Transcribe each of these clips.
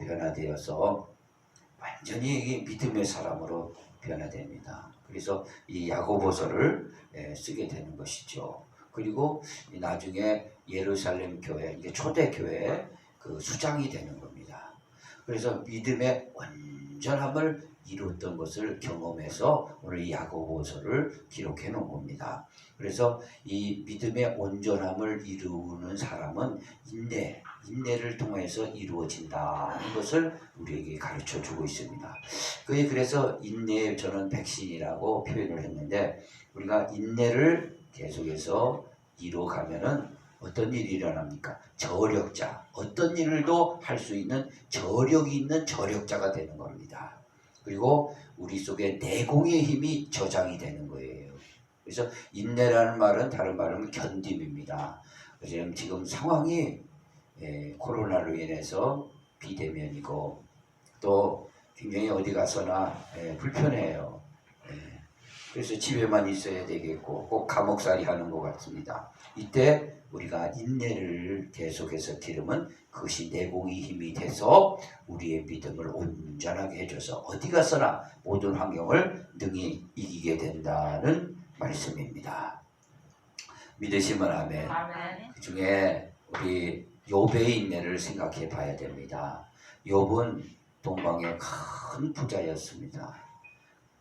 변화되어서 완전히 믿음의 사람으로 변화됩니다. 그래서 이 야고보서를 쓰게 되는 것이죠. 그리고 나중에 예루살렘 교회, 이게 초대 교회 그 수장이 되는 겁니다. 그래서 믿음의 온전함을 이루었던 것을 경험해서 오늘 이 야고보서를 기록해 놓은 겁니다. 그래서 이 믿음의 온전함을 이루는 사람은 인내를 통해서 이루어진다는 것을 우리에게 가르쳐 주고 있습니다. 그래서 인내에 저는 백신이라고 표현을 했는데, 우리가 인내를 계속해서 이루어가면은 어떤 일이 일어납니까? 저력자, 어떤 일도 할 수 있는 저력이 있는 저력자가 되는 겁니다. 그리고 우리 속에 내공의 힘이 저장이 되는 거예요. 그래서 인내라는 말은 다른 말은 견딤입니다. 지금 상황이 코로나로 인해서 비대면이고 또 굉장히 어디 가서나 불편해요. 그래서 집에만 있어야 되겠고 꼭 감옥살이 하는 것 같습니다. 이때 우리가 인내를 계속해서 기르면 그것이 내공의 힘이 돼서 우리의 믿음을 온전하게 해줘서 어디 가서나 모든 환경을 능히 이기게 된다는 말씀입니다. 믿으시면 아멘. 그 중에 우리 욥의 인내를 생각해 봐야 됩니다. 욥은 동방의 큰 부자였습니다.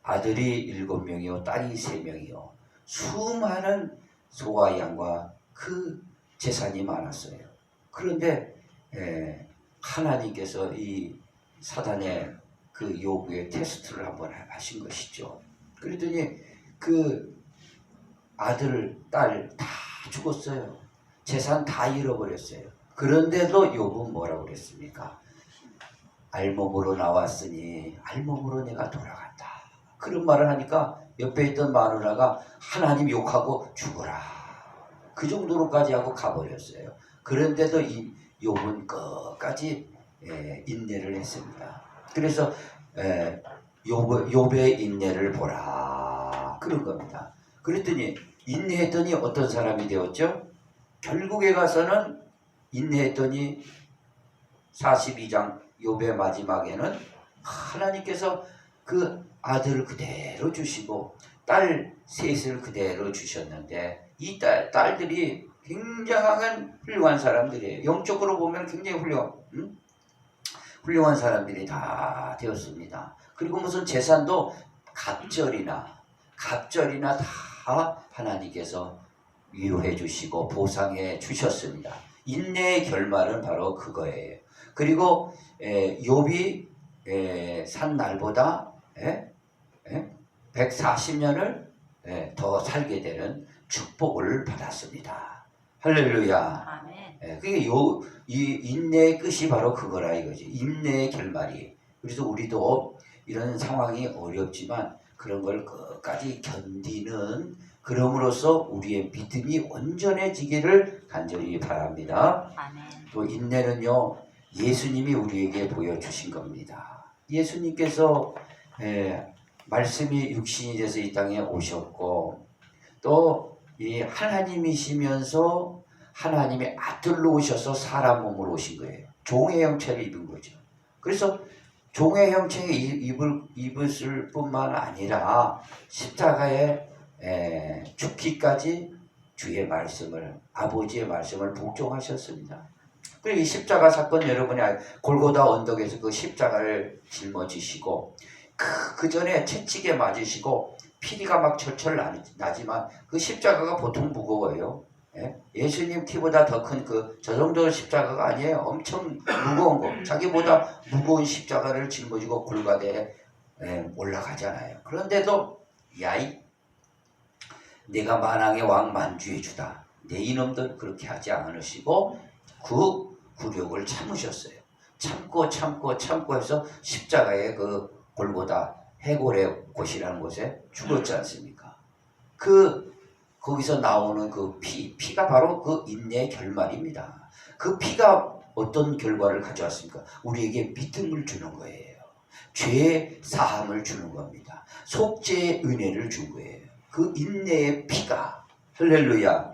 아들이 7명이요 딸이 3명이요 수많은 소와 양과 그 재산이 많았어요. 그런데 하나님께서 이 사단의 그 욥의 테스트를 한번 하신 것이죠. 그랬더니 그 아들, 딸 다 죽었어요. 재산 다 잃어버렸어요. 그런데도 욥은 뭐라고 그랬습니까? 알몸으로 나왔으니 알몸으로 내가 돌아간다. 그런 말을 하니까 옆에 있던 마누라가 하나님 욕하고 죽어라. 그 정도로까지 하고 가버렸어요. 그런데도 이 욥은 끝까지 인내를 했습니다. 그래서 욥의 인내를 보라. 그런 겁니다. 그랬더니 인내했더니 어떤 사람이 되었죠? 결국에 가서는 인내했더니 42장 욥의 마지막에는 하나님께서 그 아들을 그대로 주시고 딸 셋을 그대로 주셨는데 이 딸들이 굉장한 훌륭한 사람들이에요. 영적으로 보면 굉장히 훌륭한 사람들이 다 되었습니다. 그리고 무슨 재산도 갑절이나 다 하나님께서 위로해 주시고 보상해 주셨습니다. 인내의 결말은 바로 그거예요. 그리고 욥이 산 날보다 140년을 더 살게 되는 축복을 받았습니다. 할렐루야. 아멘. 그게 이 인내의 끝이 바로 그거라 이거지. 인내의 결말이. 그래서 우리도 이런 상황이 어렵지만 그런 걸 끝까지 견디는, 그럼으로써 우리의 믿음이 온전해지기를 간절히 바랍니다. 아멘. 또 인내는요, 예수님이 우리에게 보여주신 겁니다. 예수님께서 말씀이 육신이 돼서 이 땅에 오셨고 또 이 하나님이시면서 하나님의 아들로 오셔서 사람 몸으로 오신 거예요. 종의 형체를 입은 거죠. 그래서 종의 형체를 입었을 뿐만 아니라 십자가에 죽기까지 주의 말씀을, 아버지의 말씀을 복종하셨습니다. 그리고 이 십자가 사건 여러분이 골고다 언덕에서 그 십자가를 짊어지시고 그 전에 채찍에 맞으시고 피리가 막 철철 나지만 그 십자가가 보통 무거워요. 예수님 키보다 더 큰 저 정도 십자가가 아니에요. 엄청 무거운 거. 자기보다 무거운 십자가를 짊어지고 골고다에 올라가잖아요. 그런데도 야이 내가 만왕의 왕 만주의 주다. 내 이놈들 그렇게 하지 않으시고 그 굴욕을 참으셨어요. 참고 해서 십자가의 그 골고다 해골의 곳이라는 곳에 죽었지 않습니까? 거기서 나오는 그 피가 바로 그 인내의 결말입니다. 그 피가 어떤 결과를 가져왔습니까? 우리에게 믿음을 주는 거예요. 죄의 사함을 주는 겁니다. 속죄의 은혜를 준 거예요. 그 인내의 피가. 할렐루야.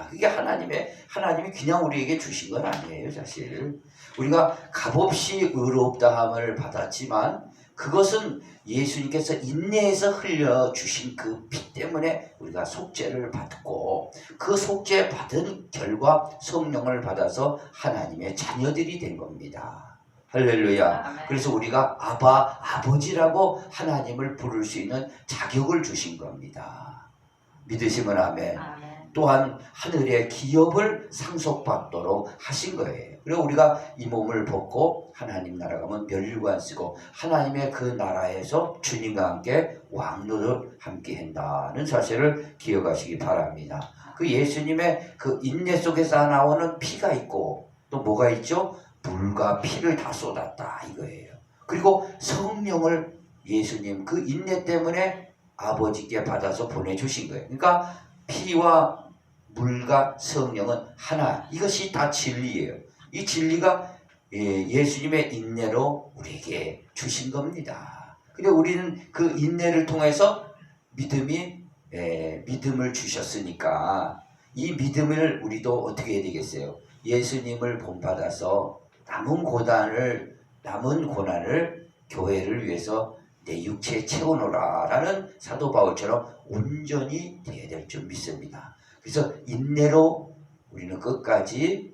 그게 하나님이 그냥 우리에게 주신 건 아니에요, 사실. 우리가 값없이 의롭다함을 받았지만 그것은 예수님께서 인내에서 흘려주신 그 피 때문에 우리가 속죄를 받고 그 속죄 받은 결과 성령을 받아서 하나님의 자녀들이 된 겁니다. 할렐루야. 그래서 우리가 아버지라고 하나님을 부를 수 있는 자격을 주신 겁니다. 믿으시면 아멘. 또한 하늘의 기업을 상속받도록 하신 거예요. 그리고 우리가 이 몸을 벗고 하나님 나라 가면 멸류관 쓰고 하나님의 그 나라에서 주님과 함께 왕노를 함께 한다는 사실을 기억하시기 바랍니다. 그 예수님의 그 인내 속에서 나오는 피가 있고 또 뭐가 있죠? 물과 피를 다 쏟았다 이거예요. 그리고 성령을 예수님 그 인내 때문에 아버지께 받아서 보내주신 거예요. 그러니까 피와 물과 성령은 하나. 이것이 다 진리예요. 이 진리가 예수님의 인내로 우리에게 주신 겁니다. 근데 우리는 그 인내를 통해서 믿음을 주셨으니까 이 믿음을 우리도 어떻게 해야 되겠어요? 예수님을 본받아서 남은 고난을 교회를 위해서 내 육체에 채워놓으라 라는 사도 바울처럼 온전히 되어야 될 줄 믿습니다. 그래서 인내로 우리는 끝까지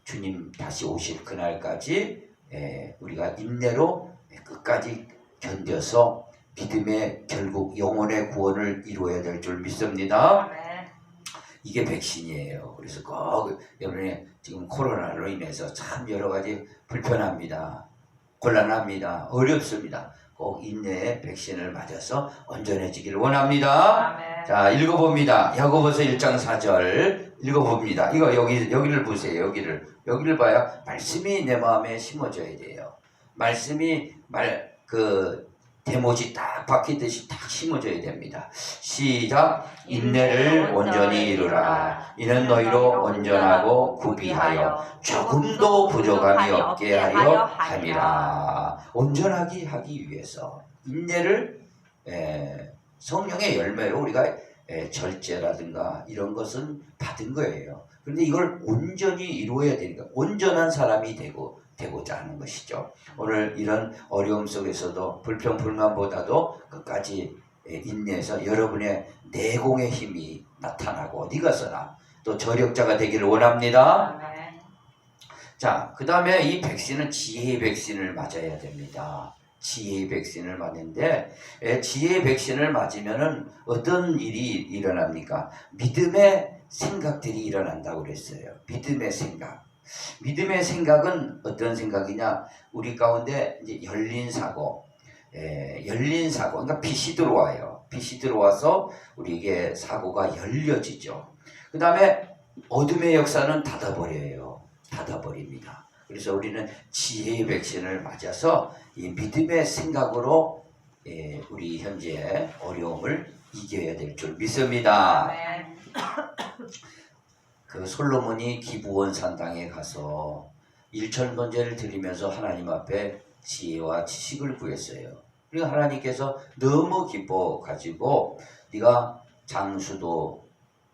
주님 다시 오실 그날까지 우리가 인내로 끝까지 견뎌서 믿음의 결국 영혼의 구원을 이루어야 될 줄 믿습니다. 이게 백신이에요. 그래서 꼭 여러분이 지금 코로나로 인해서 참 여러 가지 불편합니다. 곤란합니다. 어렵습니다. 꼭 인내의 백신을 맞아서 온전해지기를 원합니다. 아멘. 자, 읽어봅니다. 야고보서 1장 4절 읽어봅니다. 이거 여기를 보세요. 여기를 봐야 말씀이 내 마음에 심어져야 돼요. 말씀이 대못이 딱 박히듯이 딱 심어져야 됩니다. 시작. 인내를 온전히 이루라. 이는 너희로 온전하고 구비하여 조금도 부족함이 없게 하려 함이라. 온전하게 하기 위해서 인내를 성령의 열매로 우리가 절제라든가 이런 것은 받은 거예요. 그런데 이걸 온전히 이루어야 되니까 온전한 사람이 되고자 하는 것이죠. 오늘 이런 어려움 속에서도 불평불만보다도 끝까지 인내해서 여러분의 내공의 힘이 나타나고 어디 가서나 또 저력자가 되기를 원합니다. 자, 그 다음에 이 백신은 지혜의 백신을 맞아야 됩니다. 지혜의 백신을 맞는데 지혜의 백신을 맞으면은 어떤 일이 일어납니까? 믿음의 생각들이 일어난다고 그랬어요. 믿음의 생각. 믿음의 생각은 어떤 생각이냐? 우리 가운데 이제 열린 사고, 그러니까 빛이 들어와요. 빛이 들어와서 우리에게 사고가 열려지죠. 그 다음에 어둠의 역사는 닫아버립니다. 그래서 우리는 지혜의 백신을 맞아서 이 믿음의 생각으로 우리 현재 어려움을 이겨야 될 줄 믿습니다. 그 솔로몬이 기브온 산당에 가서 일천번제를 드리면서 하나님 앞에 지혜와 지식을 구했어요. 그리고 하나님께서 너무 기뻐가지고 네가 장수도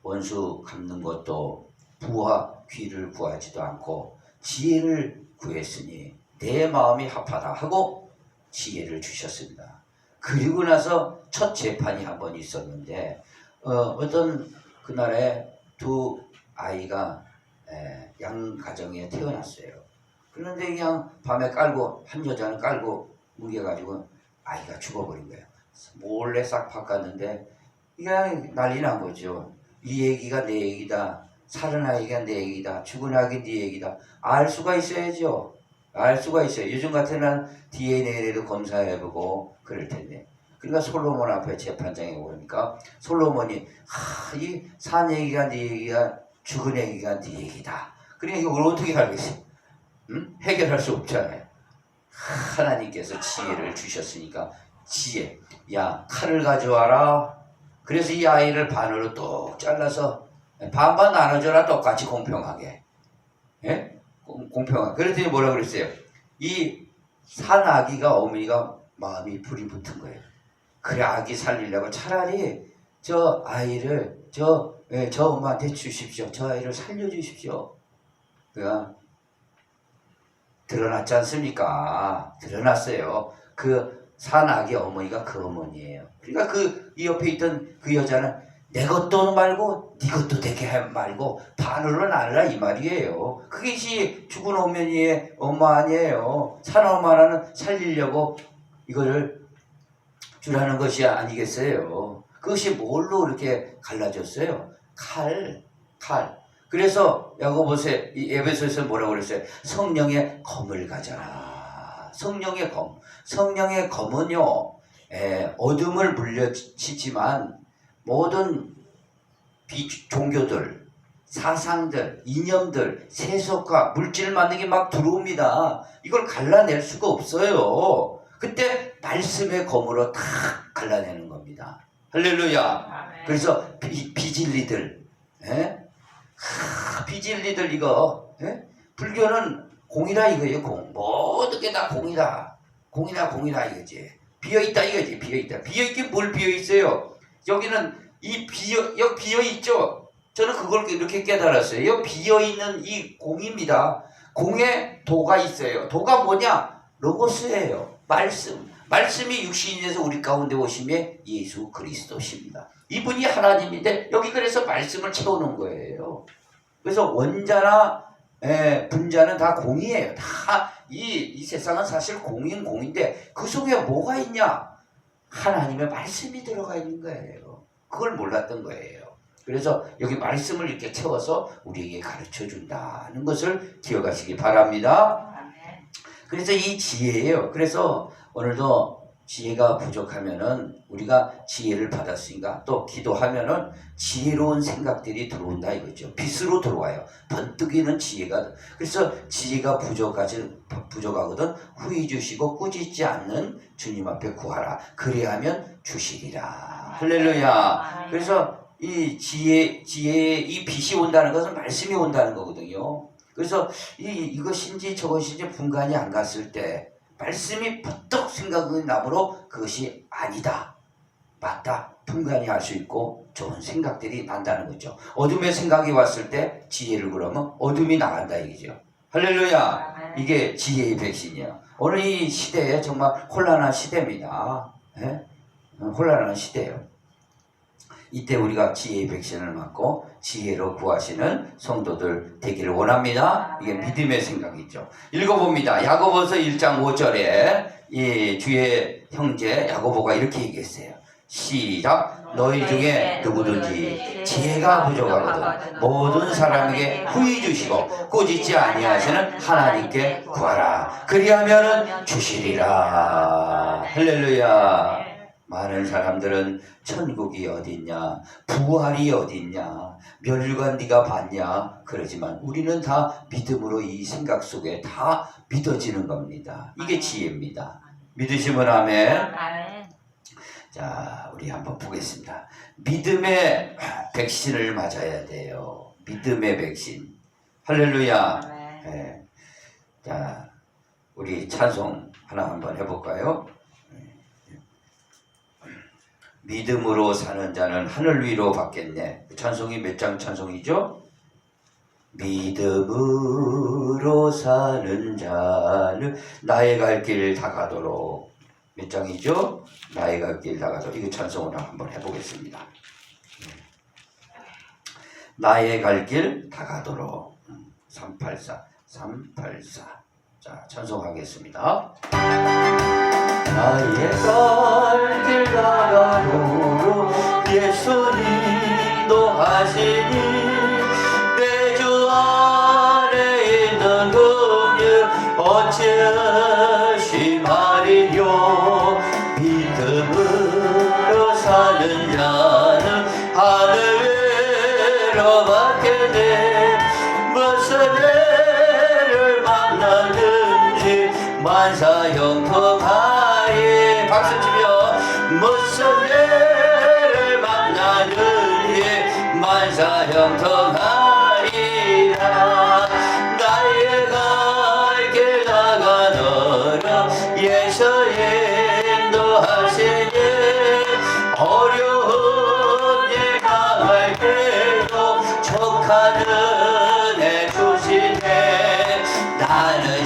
원수 갚는 것도 부와 귀를 구하지도 않고 지혜를 구했으니 내 마음이 합하다 하고 지혜를 주셨습니다. 그리고 나서 첫 재판이 한 번 있었는데 어떤 그날에 두 아이가 양 가정에 태어났어요. 그런데 그냥 밤에 깔고 한 여자는 깔고 뭉개가지고 아이가 죽어버린 거예요. 몰래 싹 바꿨는데 그냥 난리 난 거죠. 이 얘기가 내 얘기다. 살은 아이가 내 얘기다. 죽은 아기 네 얘기다. 알 수가 있어야죠. 알 수가 있어요. 요즘 같으면 DNA를 검사해보고 그럴 텐데. 그러니까 솔로몬 앞에 재판장에 오니까 솔로몬이 이 산 얘기가 네 얘기야. 죽은 얘기가 네 얘기다. 그러니까 이걸 어떻게 알겠어요? 해결할 수 없잖아요. 하나님께서 지혜를 주셨으니까 지혜. 야, 칼을 가져와라. 그래서 이 아이를 반으로 뚝 잘라서 반반 나눠줘라. 똑같이 공평하게. 예? 공평하게. 그랬더니 뭐라 그랬어요? 이 산 아기가 어머니가 마음이 불이 붙은 거예요. 그래 아기 살리려고 차라리 저 아이를 저 엄마한테 주십시오. 저 아이를 살려주십시오. 그러니까 드러났지 않습니까? 드러났어요. 그 산악의 어머니가 그 어머니예요. 그러니까 이 옆에 있던 그 여자는 내 것도 말고 네 것도 되게 말고 반으로 나누라 이 말이에요. 그것이 죽은 어머니의 엄마 아니에요. 산 엄마는 살리려고 이거를 주라는 것이 아니겠어요. 그것이 뭘로 이렇게 갈라졌어요? 칼. 그래서 야고보서 에베소에서 뭐라고 그랬어요? 성령의 검을 가져라. 성령의 검. 성령의 검은요, 어둠을 물려치지만 모든 종교들, 사상들, 이념들, 세속화, 물질 만든 게 막 들어옵니다. 이걸 갈라낼 수가 없어요. 그때 말씀의 검으로 다 갈라내는 겁니다. 할렐루야. 그래서 비진리들, 비진리들 이거, 불교는 공이다 이거예요. 공. 모든 게 다 공이다. 공이다 이거지. 비어있다 이거지. 비어있긴 뭘 비어있어요. 여기는 여기 비어있죠. 저는 그걸 이렇게 깨달았어요. 여기 비어있는 이 공입니다. 공에 도가 있어요. 도가 뭐냐? 로고스예요. 말씀이 육신이 돼서 우리 가운데 오심에 예수 그리스도십니다. 이분이 하나님인데 여기 그래서 말씀을 채워놓은 거예요. 그래서 원자나 분자는 다 공이에요. 다 이 세상은 사실 공인데 그 속에 뭐가 있냐? 하나님의 말씀이 들어가 있는 거예요. 그걸 몰랐던 거예요. 그래서 여기 말씀을 이렇게 채워서 우리에게 가르쳐 준다는 것을 기억하시기 바랍니다. 그래서 이 지혜예요. 그래서 오늘도 지혜가 부족하면은 우리가 지혜를 받았으니까 또 기도하면은 지혜로운 생각들이 들어온다 이거죠. 빛으로 들어와요. 번뜩이는 지혜가. 그래서 지혜가 부족하거든 후히 주시고 꾸짖지 않는 주님 앞에 구하라. 그리하면 주시리라. 할렐루야. 그래서 이 지혜의 이 빛이 온다는 것은 말씀이 온다는 거거든요. 그래서 이것인지 저것인지 분간이 안 갔을 때 말씀이 부쩍 생각이 나므로 그것이 아니다, 맞다, 분간이 할 수 있고 좋은 생각들이 난다는 거죠. 어둠의 생각이 왔을 때 지혜를 그러면 어둠이 나간다 이거죠. 할렐루야. 이게 지혜의 백신이에요. 오늘 이 시대에 정말 혼란한 시대입니다. 혼란한 시대예요. 이때 우리가 지혜의 백신을 맞고 지혜로 구하시는 성도들 되기를 원합니다. 이게 믿음의 생각이죠. 읽어봅니다. 야고보서 1장 5절에 이 주의 형제 야고보가 이렇게 얘기했어요. 시작. 너희 중에 누구든지 지혜가 부족하거든 모든 사람에게 후히 주시고 꾸짖지 아니하시는 하나님께 구하라. 그리하면 주시리라. 할렐루야. 많은 사람들은 천국이 어딨냐, 부활이 어딨냐, 멸류관 네가 봤냐 그러지만 우리는 다 믿음으로 이 생각 속에 다 믿어지는 겁니다. 이게 지혜입니다. 믿으시면 아멘. 자, 우리 한번 보겠습니다. 믿음의 백신을 맞아야 돼요. 믿음의 백신. 할렐루야. 네. 자, 우리 찬송 하나 한번 해볼까요? 믿음으로 사는 자는 하늘 위로 받겠네. 찬송이 몇 장 찬송이죠? 믿음으로 사는 자는 나의 갈 길 다가도록. 몇 장이죠? 나의 갈 길 다가도록. 이거 찬송으로 한번 해보겠습니다. 나의 갈 길 다가도록. 384. 자, 찬송하겠습니다. 나의 갈 길 다가도록 예수님도 하시니 내 주 안에 있는 긍휼 어찌하시 말이뇨. 믿음으로 사는 자는 하늘로 받겠네. 무슨 애를 만나든지 만사형통하리. 박수치며 무슨 애를 만나든지 만사형통하리라. 나의 갈 길 다가도록 예수 인도하시니 어려운 일 당할 때도 족한 은혜 주시네. 나는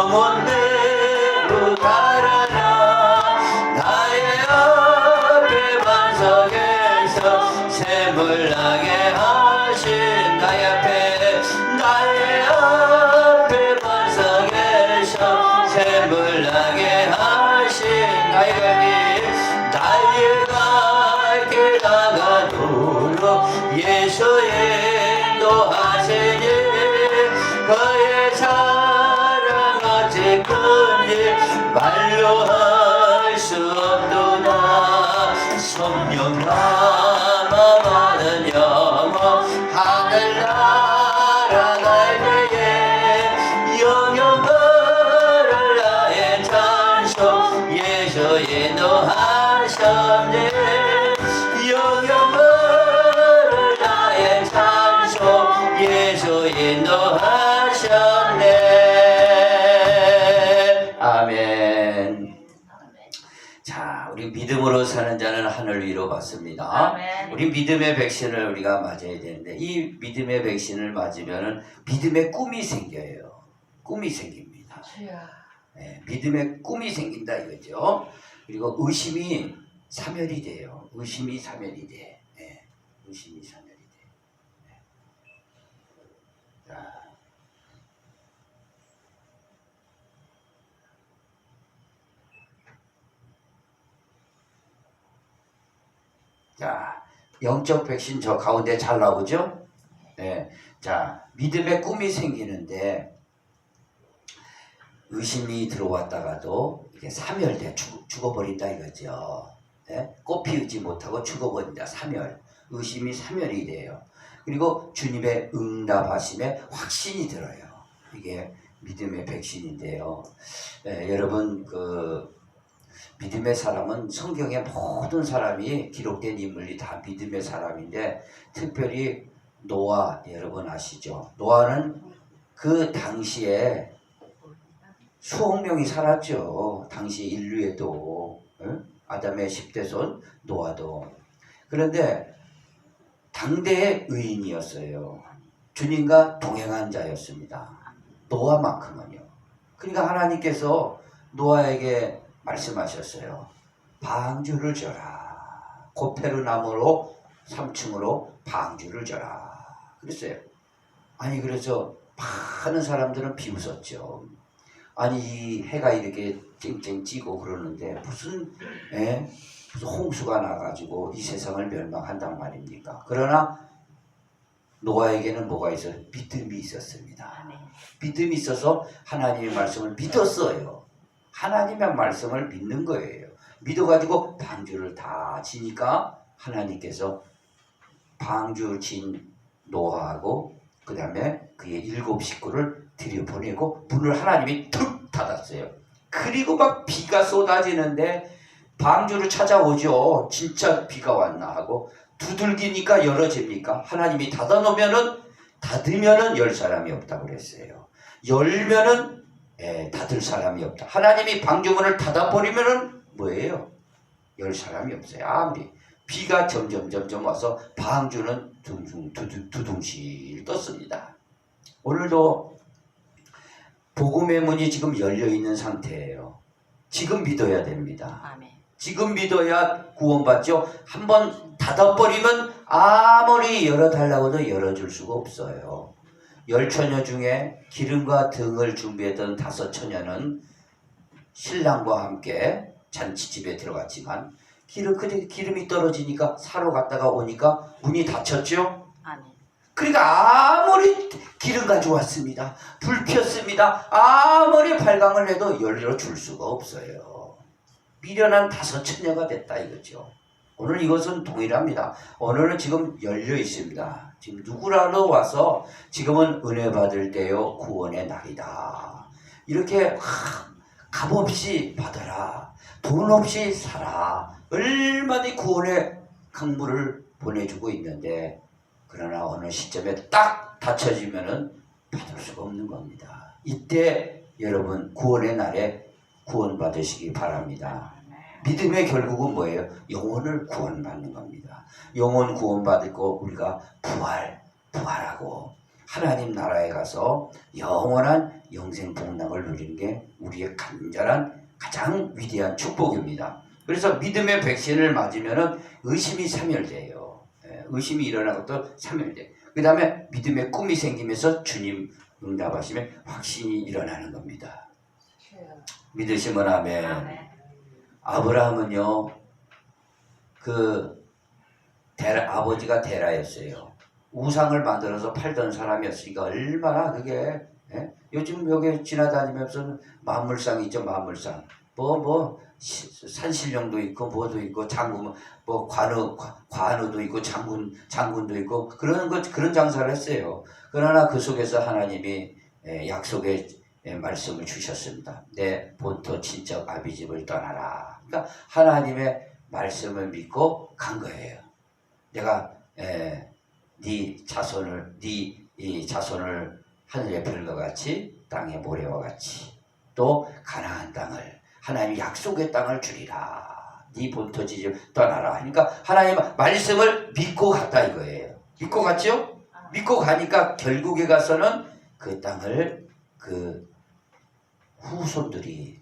영혼대로 달아나 나의 앞에 반석에서 샘을 나게 하신 나의 앞에 반석에서 샘을 나게 하신 나의 갈 길 나가도록 예수 인도하시니 그의 사랑 어찌 큰지 말로 할 수 없도다. 성령 남아 많은 영혼 하늘 날아갈 때에 영영을 나의 찬송 예수 인도하셨네. 영영을 나의 찬송 예수 인도하셨네. 아멘. 자, 우리 믿음으로 사는 자는 하늘 위로 받습니다. 아멘. 우리 믿음의 백신을 우리가 맞아야 되는데 이 믿음의 백신을 맞으면은 믿음의 꿈이 생겨요. 꿈이 생깁니다. 네, 믿음의 꿈이 생긴다 이거죠. 그리고 의심이 사멸이 돼요. 의심이 사멸이 돼. 네, 의심이 사멸이 돼. 네. 자, 영적 백신 저 가운데 잘 나오죠? 네. 자, 믿음의 꿈이 생기는데 의심이 들어왔다가도 이게 사멸돼 죽어버린다 이거죠. 네? 꽃 피우지 못하고 죽어버린다. 사멸. 의심이 사멸이 돼요. 그리고 주님의 응답하심에 확신이 들어요. 이게 믿음의 백신인데요. 네, 여러분 믿음의 사람은 성경의 모든 사람이 기록된 인물이 다 믿음의 사람인데 특별히 노아 여러분 아시죠? 노아는 그 당시에 수억 명이 살았죠. 당시 인류에도. 응? 아담의 10대손 노아도. 그런데 당대의 의인이었어요. 주님과 동행한 자였습니다. 노아만큼은요. 그러니까 하나님께서 노아에게 말씀하셨어요. 방주를 져라. 고페르나무로 3층으로 방주를 져라. 그랬어요. 아니 그래서 많은 사람들은 비웃었죠. 아니 이 해가 이렇게 쨍쨍 찌고 그러는데 무슨 홍수가 나가지고 이 세상을 멸망한단 말입니까? 그러나 노아에게는 뭐가 있어요? 믿음이 있었습니다. 믿음이 있어서 하나님의 말씀을 믿었어요. 하나님의 말씀을 믿는 거예요. 믿어가지고 방주를 다 지니까 하나님께서 방주 진 노아하고 그 다음에 그의 7 식구를 들여보내고 문을 하나님이 툭 닫았어요. 그리고 막 비가 쏟아지는데 방주를 찾아오죠. 진짜 비가 왔나 하고 두들기니까 열어집니까? 하나님이 닫으면은 열 사람이 없다고 그랬어요. 열면은 닫을 사람이 없다. 하나님이 방주문을 닫아버리면은 뭐예요? 열 사람이 없어요. 아무리 비가 점점 와서 방주는 두둥실 떴습니다. 오늘도 복음의 문이 지금 열려있는 상태예요. 지금 믿어야 됩니다. 아멘. 지금 믿어야 구원받죠. 한번 닫아버리면 아무리 열어달라고도 열어줄 수가 없어요. 10처녀 중에 기름과 등을 준비했던 5처녀는 신랑과 함께 잔치집에 들어갔지만 기름이 떨어지니까 사러 갔다가 오니까 문이 닫혔죠. 아멘. 그러니까 아무리 기름 가져왔습니다. 불 켰습니다. 아무리 발광을 해도 열려줄 수가 없어요. 미련한 5처녀가 됐다 이거죠. 오늘 이것은 동일합니다. 오늘은 지금 열려 있습니다. 지금 누구라도 와서 지금은 은혜 받을 때요 구원의 날이다. 이렇게 값없이 받아라. 돈 없이 살아. 얼마나 구원의 강물을 보내주고 있는데 그러나 어느 시점에 딱 닫혀지면은 받을 수가 없는 겁니다. 이때 여러분 구원의 날에 구원 받으시기 바랍니다. 믿음의 결국은 뭐예요? 영혼을 구원받는 겁니다. 영혼 구원받고 우리가 부활하고 하나님 나라에 가서 영원한 영생 복락을 누리는 게 우리의 간절한 가장 위대한 축복입니다. 그래서 믿음의 백신을 맞으면은 의심이 사멸돼요. 의심이 일어나고 또 사멸돼. 그 다음에 믿음의 꿈이 생기면서 주님 응답하시면 확신이 일어나는 겁니다. 믿으시면 아멘. 아브라함은요, 아버지가 데라였어요. 우상을 만들어서 팔던 사람이었으니까 얼마나 그게, 요즘 여기 지나다니면서 만물상 있죠, 만물상. 산신령도 있고, 뭐도 있고, 장군, 관우도 있고, 장군도 있고, 그런 장사를 했어요. 그러나 그 속에서 하나님이 약속의 말씀을 주셨습니다. 내 본토 친척 아비집을 떠나라. 그러니까 하나님의 말씀을 믿고 간 거예요. 내가 네 자손을 하늘의 별과 같이 땅의 모래와 같이 또 가나안 땅을 하나님이 약속의 땅을 주리라. 네 본토 지집 떠나라. 그러니까 하나님 말씀을 믿고 갔다 이거예요. 믿고 갔죠? 믿고 가니까 결국에 가서는 그 땅을 후손들이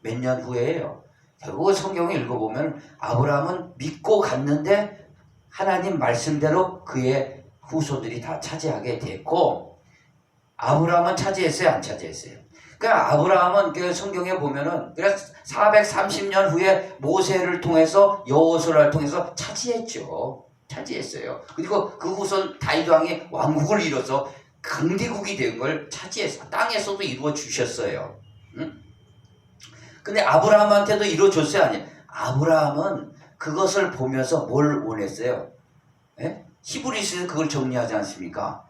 몇 년 후에요. 결국 성경을 읽어보면 아브라함은 믿고 갔는데 하나님 말씀대로 그의 후손들이 다 차지하게 됐고, 아브라함은 차지했어요, 안 차지했어요? 그러니까 아브라함은 그 성경에 보면은 430년 후에 모세를 통해서 여호수아를 통해서 차지했어요. 그리고 그 후손 다윗 왕이 왕국을 이뤄서 강대국이 된 걸 차지해서 땅에서도 이루어 주셨어요. 응? 근데 아브라함한테도 이루어줬어요, 아니에요? 아브라함은 그것을 보면서 뭘 원했어요? 히브리서에서 그걸 정리하지 않습니까?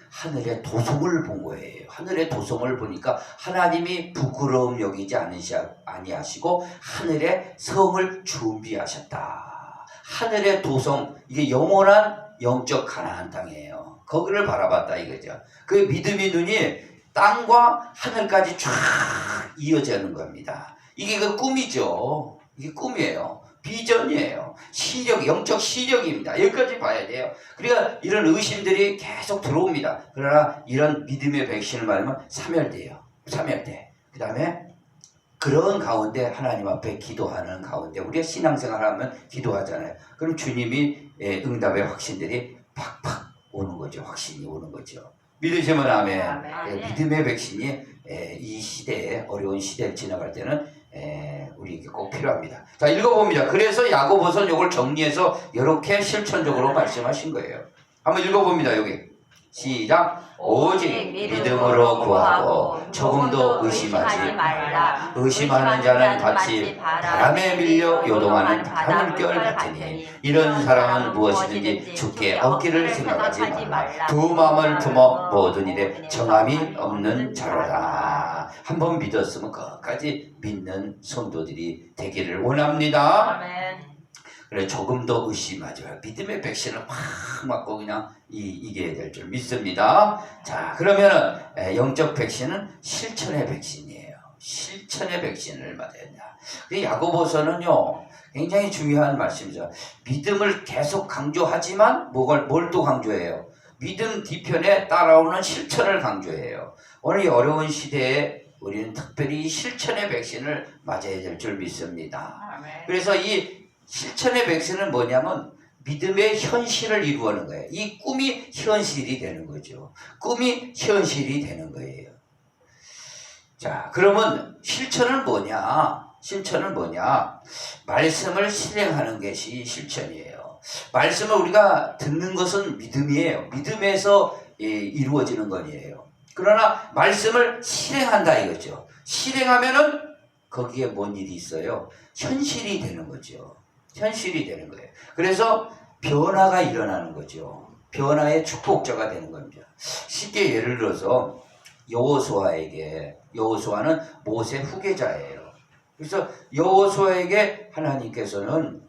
하늘의 도성을 본 거예요. 하늘의 도성을 보니까 하나님이 부끄러움 여기지 아니하시고 하늘의 성을 준비하셨다. 하늘의 도성, 이게 영원한 영적 가나안 땅이에요. 거기를 바라봤다 이거죠. 그 믿음의 눈이 땅과 하늘까지 쫙 이어지는 겁니다. 이게 그 꿈이죠. 이게 꿈이에요. 비전이에요. 시력, 영적 시력입니다. 여기까지 봐야 돼요. 그러니까 이런 의심들이 계속 들어옵니다. 그러나 이런 믿음의 백신을 말하면 사멸돼요. 사멸돼. 그 다음에 그런 가운데 하나님 앞에 기도하는 가운데 우리가 신앙생활 하면 기도하잖아요. 그럼 주님이 응답의 확신들이 팍팍 오는 거죠. 확신이 오는 거죠. 믿으시면 아멘. 믿음의 백신이 이 시대에, 어려운 시대를 지나갈 때는 우리에게 꼭 필요합니다. 자, 읽어봅니다. 그래서 야고보서는 이걸 정리해서 이렇게 실천적으로 말씀하신 거예요. 한번 읽어봅니다. 여기 시작. 오직 믿음으로 구하고 조금도 의심하지 말라. 의심하는 자는 마치 바람에 밀려 요동하는 바람물결 같으니 이런 사람은 무엇이든지 주께 얻기를 생각하지 말라. 두 마음을 품어 모든 일에 정함이 없는 자로다. 한번 믿었으면 끝까지 믿는 성도들이 되기를 원합니다. 아멘. 그래, 조금 더 의심하지 말고 믿음의 백신을 확 맞고 그냥 이겨야 될 줄 믿습니다. 자, 그러면은 영적 백신은 실천의 백신이에요. 실천의 백신을 맞아야 된다. 야고보서는요 굉장히 중요한 말씀이죠. 믿음을 계속 강조하지만 뭘 또 강조해요? 믿음 뒤편에 따라오는 실천을 강조해요. 오늘 이 어려운 시대에 우리는 특별히 실천의 백신을 맞아야 될 줄 믿습니다. 그래서 이 실천의 백신은 뭐냐면 믿음의 현실을 이루어가는 거예요. 이 꿈이 현실이 되는 거죠. 꿈이 현실이 되는 거예요. 자, 그러면 실천은 뭐냐? 실천은 뭐냐? 말씀을 실행하는 것이 실천이에요. 말씀을 우리가 듣는 것은 믿음이에요. 믿음에서 이루어지는 것이에요. 그러나 말씀을 실행한다 이거죠. 실행하면은 거기에 뭔 일이 있어요? 현실이 되는 거죠. 현실이 되는 거예요. 그래서 변화가 일어나는 거죠. 변화의 축복자가 되는 겁니다. 쉽게 예를 들어서 여호수아는 모세 후계자예요. 그래서 여호수아에게 하나님께서는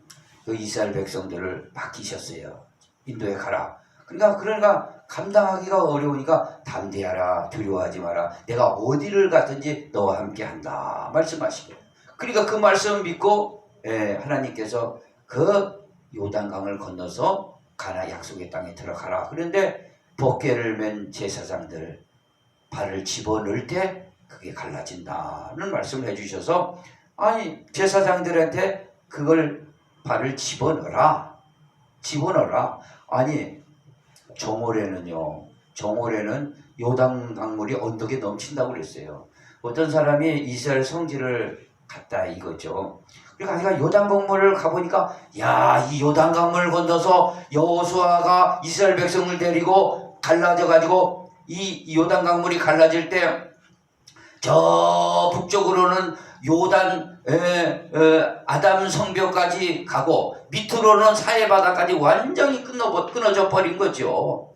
그 이스라엘 백성들을 맡기셨어요. 인도에 가라. 그러니까 감당하기가 어려우니까 담대하라, 두려워하지 마라. 내가 어디를 가든지 너와 함께 한다 말씀하시고. 그러니까 그 말씀을 믿고 하나님께서 그 요단강을 건너서 가나 약속의 땅에 들어가라. 그런데 법궤를 맨 제사장들 발을 집어넣을 때 그게 갈라진다는 말씀을 해주셔서, 아니 제사장들한테 그걸 발을 집어넣어라. 아니 정오래는 요단 강물이 언덕에 넘친다고 그랬어요. 어떤 사람이 이스라엘 성지를 갔다 이거죠. 그러니까 요단 강물을 가보니까, 야, 이 요단 강물을 건너서 여호수아가 이스라엘 백성을 데리고 갈라져 가지고 이 요단 강물이 갈라질 때 저 북쪽으로는 요단 아담 성벽까지 가고 밑으로는 사해 바다까지 완전히 끊어져 버린 거죠.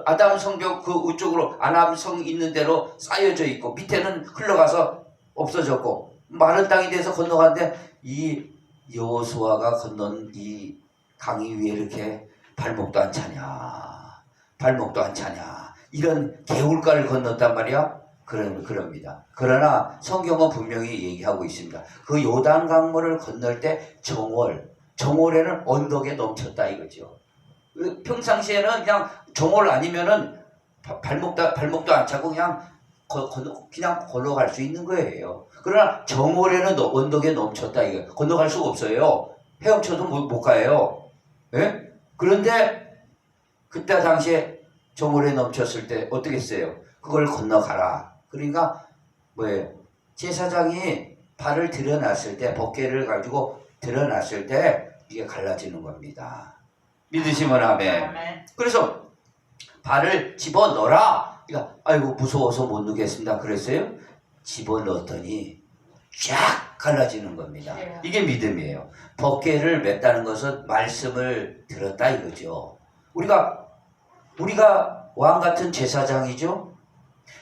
아담 성벽 그 우쪽으로 아담성 있는 대로 쌓여져 있고 밑에는 흘러가서 없어졌고 마른 땅이 돼서 건너갔는데, 이 여호수아가 건넌 이 강이 위에 이렇게 발목도 안 차냐 이런 개울가를 건넜단 말이야. 그럽니다. 그러나 성경은 분명히 얘기하고 있습니다. 그 요단 강물을 건널 때 정월에는 언덕에 넘쳤다 이거죠. 평상시에는 그냥 정월 아니면은 발목도 안 차고 그냥 건너갈 수 있는 거예요. 그러나 정월에는 언덕에 넘쳤다 이거. 건너갈 수가 없어요. 헤엄쳐도 못 가요. 예? 그런데 그때 당시에 정월에 넘쳤을 때 어떻게 했어요? 그걸 건너가라. 그러니까 뭐예요? 제사장이 발을 들여놨을 때, 법궤를 가지고 들여놨을 때 이게 갈라지는 겁니다. 믿으시면 아멘. 그래서 발을 집어넣어라. 그러니까 아이고 무서워서 못 넣겠습니다 그랬어요. 집어넣었더니 쫙 갈라지는 겁니다. 이게 믿음이에요. 법궤를 맸다는 것은 말씀을 들었다 이거죠. 우리가 왕 같은 제사장이죠.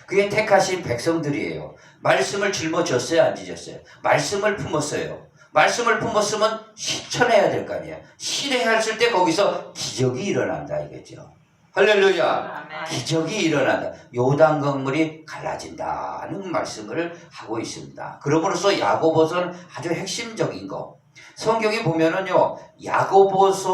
그게 택하신 백성들이에요. 말씀을 짊어졌어요, 안 지졌어요? 말씀을 품었어요. 말씀을 품었으면 실천해야 될 거 아니에요. 실행했을 때 거기서 기적이 일어난다 이거죠. 할렐루야. 기적이 일어난다. 요단 강물이 갈라진다는 말씀을 하고 있습니다. 그러므로서 야고보서는 아주 핵심적인 거. 성경에 보면은요, 야고보서만이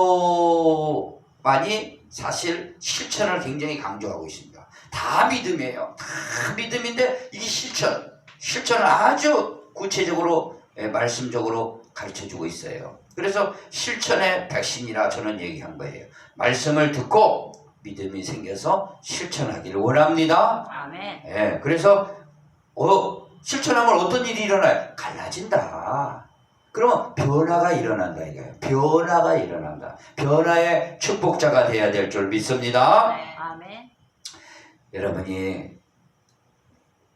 사실 실천을 굉장히 강조하고 있습니다. 다 믿음이에요. 다 믿음인데 이게 실천을 아주 구체적으로 말씀적으로 가르쳐주고 있어요. 그래서 실천의 백신이라 저는 얘기한 거예요. 말씀을 듣고 믿음이 생겨서 실천하기를 원합니다. 아멘. 예, 그래서 실천하면 어떤 일이 일어나요? 갈라진다. 그러면 변화가 일어난다 이거예요. 변화가 일어난다. 변화의 축복자가 돼야 될 줄 믿습니다. 아멘. 여러분이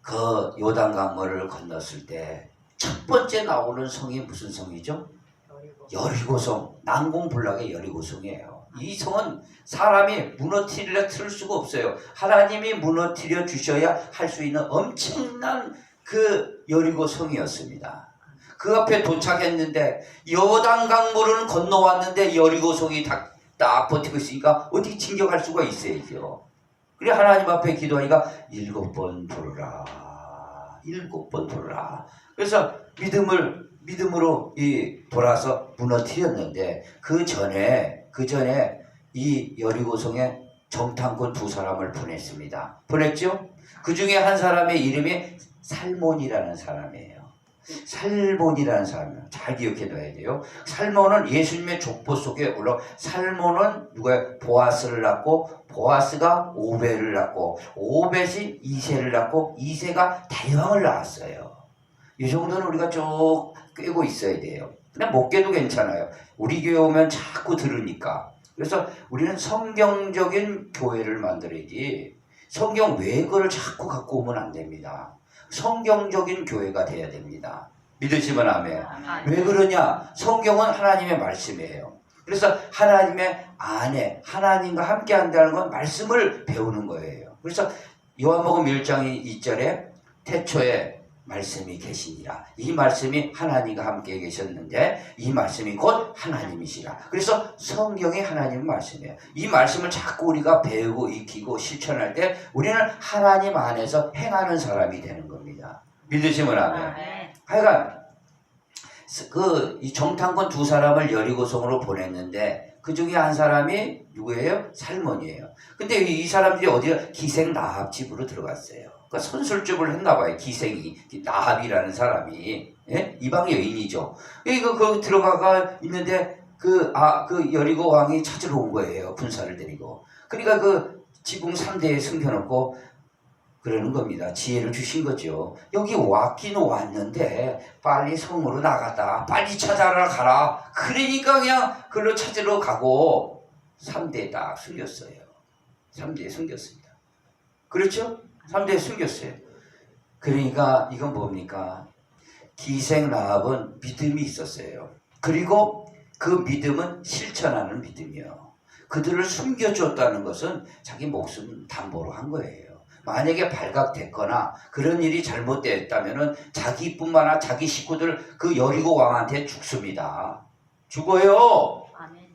그 요단 강물을 건넜을 때 첫 번째 나오는 성이 무슨 성이죠? 여리고성. 난공불락의 여리고성이에요. 이 성은 사람이 무너뜨릴 수가 없어요. 하나님이 무너뜨려 주셔야 할 수 있는 엄청난 그 여리고성이었습니다. 그 앞에 도착했는데 요단 강물은 건너왔는데 여리고성이 딱 버티고 있으니까 어떻게 진격할 수가 있어야죠. 그래 하나님 앞에 기도하니까 7번 부르라. 그래서 믿음으로 돌아서 무너뜨렸는데 그 전에 이 여리고성에 정탐꾼 2사람을 보냈습니다. 보냈죠? 그 중에 한 사람의 이름이 살몬이라는 사람이에요. 살몬이라는 사람이에요. 잘 기억해 둬야 돼요. 살몬은 예수님의 족보 속에 올라. 살몬은 누가요? 보아스를 낳고, 보아스가 오벳을 낳고, 오벳이 이새를 낳고, 이새가 다윗왕을 낳았어요. 이 정도는 우리가 쭉 꿰고 있어야 돼요. 그냥 못 꿰도 괜찮아요. 우리 교회 오면 자꾸 들으니까. 그래서 우리는 성경적인 교회를 만들어야지 성경 외의 거를 자꾸 갖고 오면 안 됩니다. 성경적인 교회가 돼야 됩니다. 믿으시면 아멘. 왜 그러냐? 성경은 하나님의 말씀이에요. 그래서 하나님의 안에 하나님과 함께 한다는 건 말씀을 배우는 거예요. 그래서 요한복음 1장 2절에 태초에 말씀이 계시니라. 이 말씀이 하나님과 함께 계셨는데 이 말씀이 곧 하나님이시라. 그래서 성경이 하나님의 말씀이에요. 이 말씀을 자꾸 우리가 배우고 익히고 실천할 때 우리는 하나님 안에서 행하는 사람이 되는 겁니다. 믿으시면 아멘. 하여간 이 정탐꾼 2사람을 여리고성으로 보냈는데 그 중에 한 사람이 누구예요? 살몬이에요. 근데 이 사람들이 어디야? 기생 나합 집으로 들어갔어요. 그러니까 선술집을 했나 봐요. 기생이 나합이라는 사람이, 예? 이방 여인이죠. 이거 그 들어가가 있는데 그 여리고 왕이 찾으러 온 거예요. 군사를 데리고. 그러니까 그 지붕 3대에 숨겨놓고 그러는 겁니다. 지혜를 주신 거죠. 여기 왔긴 왔는데 빨리 성으로 나갔다. 빨리 찾아라 가라. 그러니까 그냥 그걸로 찾으러 가고 3대에 딱 숨겼어요. 3대에 숨겼습니다. 그렇죠? 3대에 숨겼어요. 그러니까 이건 뭡니까? 기생 라합은 믿음이 있었어요. 그리고 그 믿음은 실천하는 믿음이요. 그들을 숨겨줬다는 것은 자기 목숨 담보로 한 거예요. 만약에 발각됐거나 그런 일이 잘못됐다면 자기뿐만 아니라 자기 식구들 그 여리고 왕한테 죽습니다. 죽어요.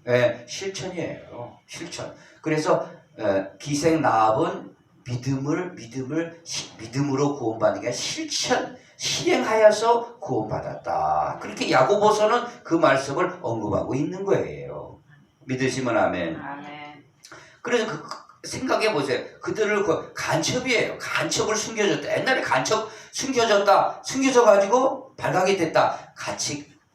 네, 실천이에요. 실천. 그래서 기생 라합은 믿음으로 구원받는 게 아니라 실행하여서 구원받았다. 그렇게 야고보서는 그 말씀을 언급하고 있는 거예요. 믿으시면 아멘. 그래서 생각해 보세요. 그들을 간첩이에요. 간첩을 숨겨줬다. 옛날에 간첩 숨겨져 가지고 발각이 됐다.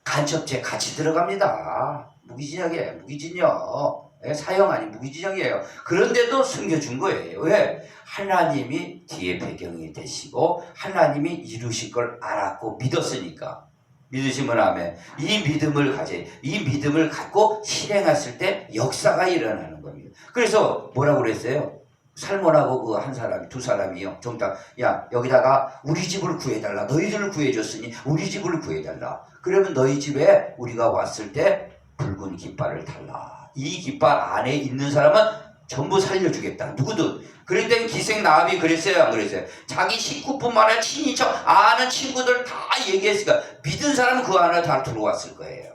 간첩죄 같이 들어갑니다. 무기징역이에요. 무기징역. 사형 아닌 무기징역이에요. 그런데도 숨겨준 거예요. 왜? 하나님이 뒤에 배경이 되시고 하나님이 이루실 걸 알았고 믿었으니까. 믿으시면 아멘. 이 믿음을 갖고 실행했을 때 역사가 일어나는 겁니다. 그래서 뭐라고 그랬어요? 살몬하고 그 한 사람이, 두 사람이요. 정답. 야, 여기다가 우리 집을 구해달라. 너희들을 구해줬으니 우리 집을 구해달라. 그러면 너희 집에 우리가 왔을 때 붉은 깃발을 달라. 이 깃발 안에 있는 사람은 전부 살려주겠다. 누구든. 그런데 기생 나합이 그랬어요, 안 그랬어요? 자기 식구뿐만 아니라 친인척, 아는 친구들 다 얘기했으니까 믿은 사람은 그 안에 다 들어왔을 거예요.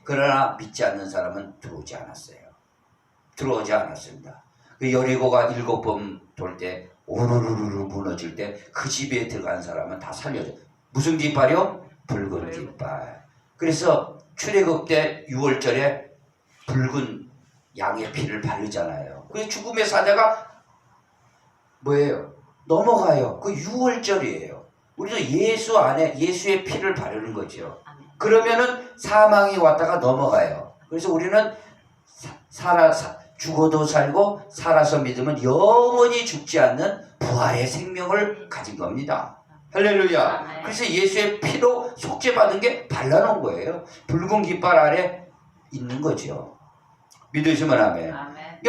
그러나 믿지 않는 사람은 들어오지 않았어요. 들어오지 않았습니다. 그 여리고가 7번 돌 때 오르르르 무너질 때 그 집에 들어간 사람은 다 살려줘. 무슨 깃발이요? 붉은 깃발. 그래서 출애굽 때 6월절에 붉은 양의 피를 바르잖아요. 그 죽음의 사자가 뭐예요? 넘어가요. 그 6월절이에요. 우리도 예수 안에 예수의 피를 바르는 거죠. 그러면은 사망이 왔다가 넘어가요. 그래서 우리는 죽어도 살고 살아서 믿으면 영원히 죽지 않는 부활의 생명을 가진 겁니다. 할렐루야. 그래서 예수의 피로 속죄받은 게 발라놓은 거예요. 붉은 깃발 아래 있는 거죠. 믿으시면 아멘.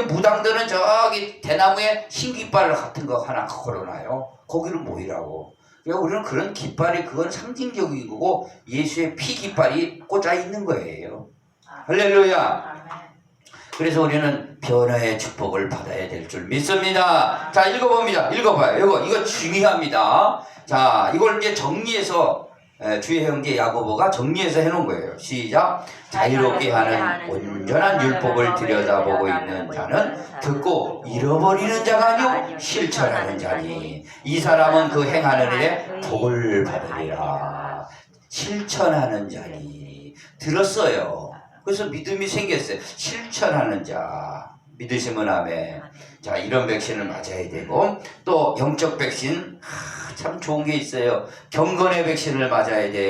무당들은 저기 대나무에 흰 깃발 같은 거 하나 걸어놔요. 거기를 모이라고. 그러니까 우리는 그런 깃발이 그건 상징적인 거고 예수의 피 깃발이 꽂아 있는 거예요. 할렐루야. 그래서 우리는 변화의 축복을 받아야 될 줄 믿습니다. 자, 읽어봅니다. 읽어봐요. 이거 중요합니다. 자, 이걸 이제 정리해서 주의 형제 야고보가 정리해서 해놓은 거예요. 시작. 자유롭게 하는 온전한 율법을 들여다보고 있는 자는 듣고 잃어버리는 자가 아니요 실천하는 자니 이 사람은 그 행하는 일에 복을 받으리라. 실천하는 자니. 들었어요. 그래서 믿음이 생겼어요. 실천하는 자. 믿으시면 아멘. 자, 이런 백신을 맞아야 되고 또 영적 백신 참 좋은 게 있어요. 경건의 백신을 맞아야 돼요.